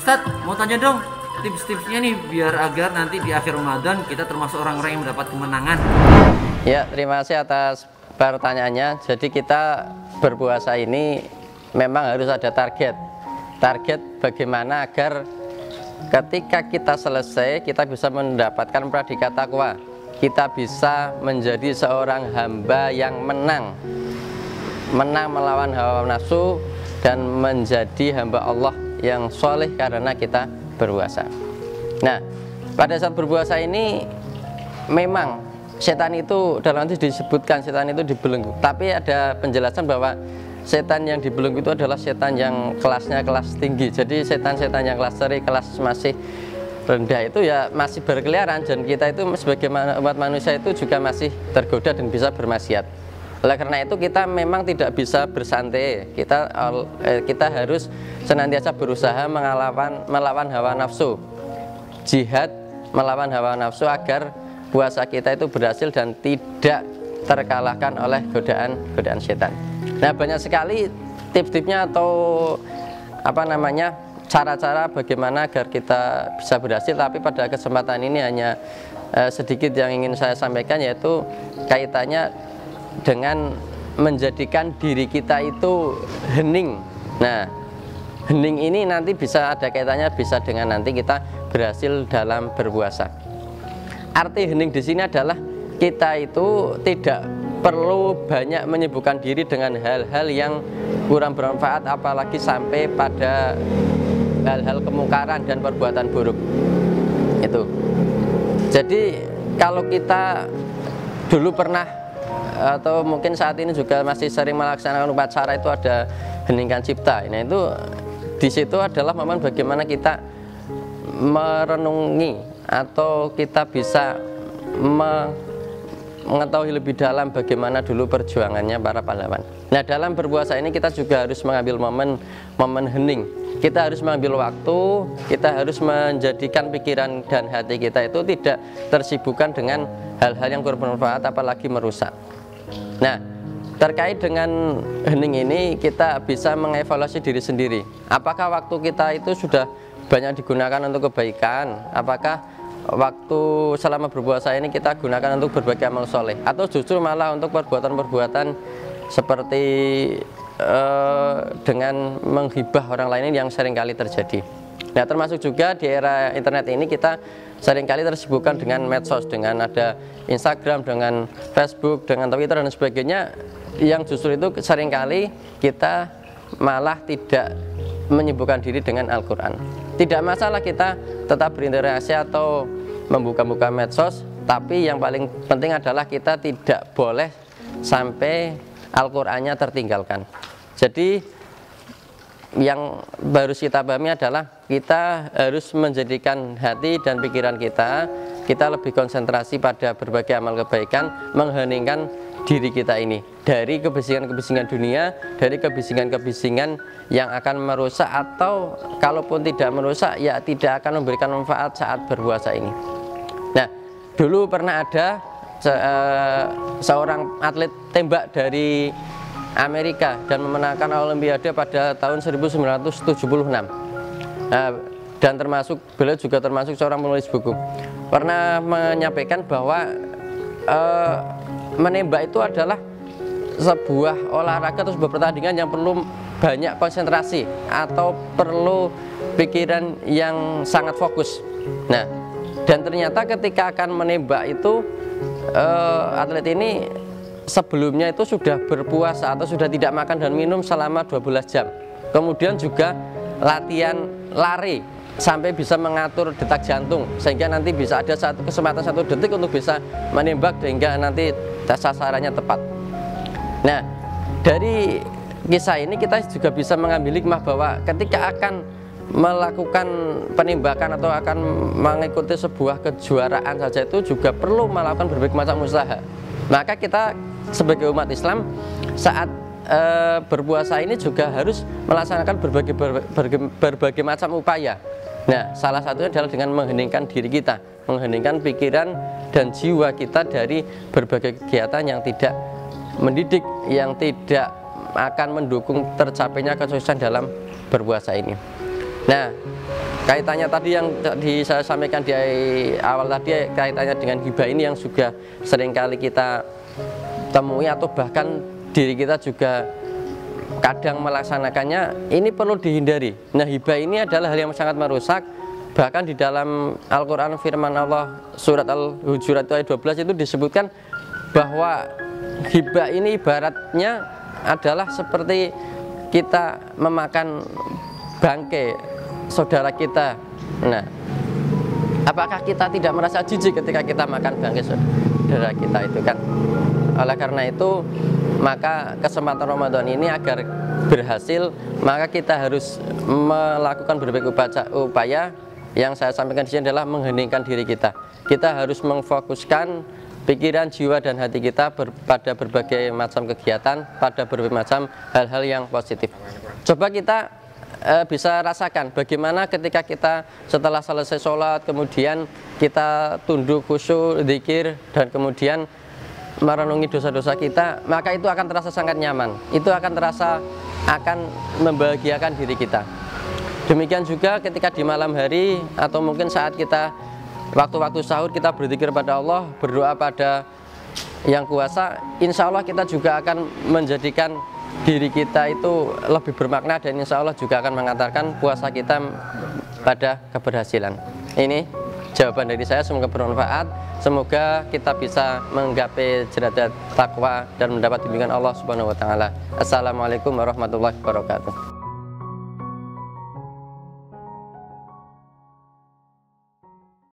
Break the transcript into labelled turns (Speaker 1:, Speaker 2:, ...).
Speaker 1: Ustadz, mau tanya dong tips-tipsnya nih biar agar nanti di akhir Ramadan kita termasuk orang-orang yang mendapat kemenangan.
Speaker 2: Ya, terima kasih atas pertanyaannya. Jadi kita berpuasa ini memang harus ada target bagaimana agar ketika kita selesai kita bisa mendapatkan predikat takwa, kita bisa menjadi seorang hamba yang menang melawan hawa nafsu dan menjadi hamba Allah yang soleh karena kita berpuasa. Nah, pada saat berpuasa ini memang setan itu dalam hadis disebutkan setan itu dibelenggu, tapi ada penjelasan bahwa setan yang dibelenggu itu adalah setan yang kelasnya kelas tinggi. Jadi setan-setan yang kelas seri, kelas masih rendah itu ya masih berkeliaran, dan kita itu sebagai umat manusia itu juga masih tergoda dan bisa bermaksiat. Oleh karena itu kita memang tidak bisa bersantai. Kita harus senantiasa berusaha melawan hawa nafsu, jihad melawan hawa nafsu agar puasa kita itu berhasil dan tidak terkalahkan oleh godaan setan. Nah, banyak sekali tips-tipsnya atau cara-cara bagaimana agar kita bisa berhasil, tapi pada kesempatan ini hanya sedikit yang ingin saya sampaikan, yaitu kaitannya dengan menjadikan diri kita itu hening. Nah, hening ini nanti bisa ada kaitannya bisa dengan nanti kita berhasil dalam berpuasa. Arti hening di sini adalah kita itu tidak perlu banyak menyibukkan diri dengan hal-hal yang kurang bermanfaat, apalagi sampai pada hal-hal kemungkaran dan perbuatan buruk. Itu. Jadi kalau kita dulu pernah atau mungkin saat ini juga masih sering melaksanakan upacara itu ada heningkan cipta. Nah, itu di situ adalah momen bagaimana kita merenungi atau kita bisa mengetahui lebih dalam bagaimana dulu perjuangannya para pahlawan. Nah, dalam berpuasa ini kita juga harus mengambil momen hening. Kita harus mengambil waktu, kita harus menjadikan pikiran dan hati kita itu tidak tersibukkan dengan hal-hal yang kurang bermanfaat apalagi merusak. Nah, terkait dengan hening ini kita bisa mengevaluasi diri sendiri. Apakah waktu kita itu sudah banyak digunakan untuk kebaikan? Apakah waktu selama berpuasa ini kita gunakan untuk berbagai amal soleh, atau justru malah untuk perbuatan-perbuatan seperti dengan menghibah orang lain yang seringkali terjadi. Nah, termasuk juga di era internet ini kita seringkali tersibukkan dengan medsos, dengan ada Instagram, dengan Facebook, dengan Twitter dan sebagainya, yang justru itu seringkali kita malah tidak menyibukkan diri dengan Al-Quran. Tidak masalah kita tetap berinteraksi atau membuka-buka medsos, tapi yang paling penting adalah kita tidak boleh sampai Al-Qurannya tertinggalkan. Jadi yang harus kita pahami adalah kita harus menjadikan hati dan pikiran kita lebih konsentrasi pada berbagai amal kebaikan, mengheningkan diri kita ini dari kebisingan-kebisingan dunia, dari kebisingan-kebisingan yang akan merusak, atau kalaupun tidak merusak ya tidak akan memberikan manfaat saat berpuasa ini. Nah, dulu pernah ada seorang atlet tembak dari Amerika dan memenangkan Olimpiade pada tahun 1976. Dan beliau juga termasuk seorang penulis buku. Pernah menyampaikan bahwa menembak itu adalah sebuah olahraga atau sebuah pertandingan yang perlu banyak konsentrasi atau perlu pikiran yang sangat fokus. Nah, dan ternyata ketika akan menembak itu atlet ini sebelumnya itu sudah berpuasa atau sudah tidak makan dan minum selama 12 jam. Kemudian juga latihan lari sampai bisa mengatur detak jantung, sehingga nanti bisa ada kesempatan 1 detik untuk bisa menembak hingga nanti sasarannya tepat. Nah, dari kisah ini kita juga bisa mengambil hikmah bahwa ketika akan melakukan penembakan atau akan mengikuti sebuah kejuaraan saja itu juga perlu melakukan berbagai macam usaha. Maka kita sebagai umat Islam saat berpuasa ini juga harus melaksanakan berbagai macam upaya. Nah, salah satunya adalah dengan mengheningkan diri kita, mengheningkan pikiran dan jiwa kita dari berbagai kegiatan yang tidak mendidik, yang tidak akan mendukung tercapainya kesuksesan dalam berpuasa ini. Nah, kaitannya tadi yang saya sampaikan di awal tadi, kaitannya dengan hibah ini yang juga seringkali kita temui atau bahkan diri kita juga kadang melaksanakannya, ini perlu dihindari. Nah, hibah ini adalah hal yang sangat merusak. Bahkan di dalam Al-Quran firman Allah surat Al-Hujurat ayat 12 itu disebutkan bahwa hibah ini ibaratnya adalah seperti kita memakan bangkai saudara kita. Nah, apakah kita tidak merasa jijik ketika kita makan bangkai saudara kita itu kan? Oleh karena itu, maka kesempatan Ramadan ini agar berhasil, maka kita harus melakukan berbagai upaya. Yang saya sampaikan di sini adalah mengheningkan diri kita. Kita harus memfokuskan pikiran, jiwa, dan hati kita pada berbagai macam kegiatan, pada berbagai macam hal-hal yang positif. Coba kita bisa rasakan bagaimana ketika kita setelah selesai sholat, kemudian kita tunduk, khusyuk, zikir, dan kemudian merenungi dosa-dosa kita, maka itu akan terasa sangat nyaman. Itu akan terasa akan membahagiakan diri kita. Demikian juga ketika di malam hari atau mungkin saat kita waktu-waktu sahur kita berzikir pada Allah, berdoa pada yang kuasa, insya Allah kita juga akan menjadikan diri kita itu lebih bermakna, dan insya Allah juga akan mengantarkan puasa kita pada keberhasilan. Ini jawaban dari saya, semoga bermanfaat. Semoga kita bisa menggapai derajat takwa dan mendapat bimbingan Allah Subhanahu wa taala. Assalamualaikum warahmatullahi wabarakatuh.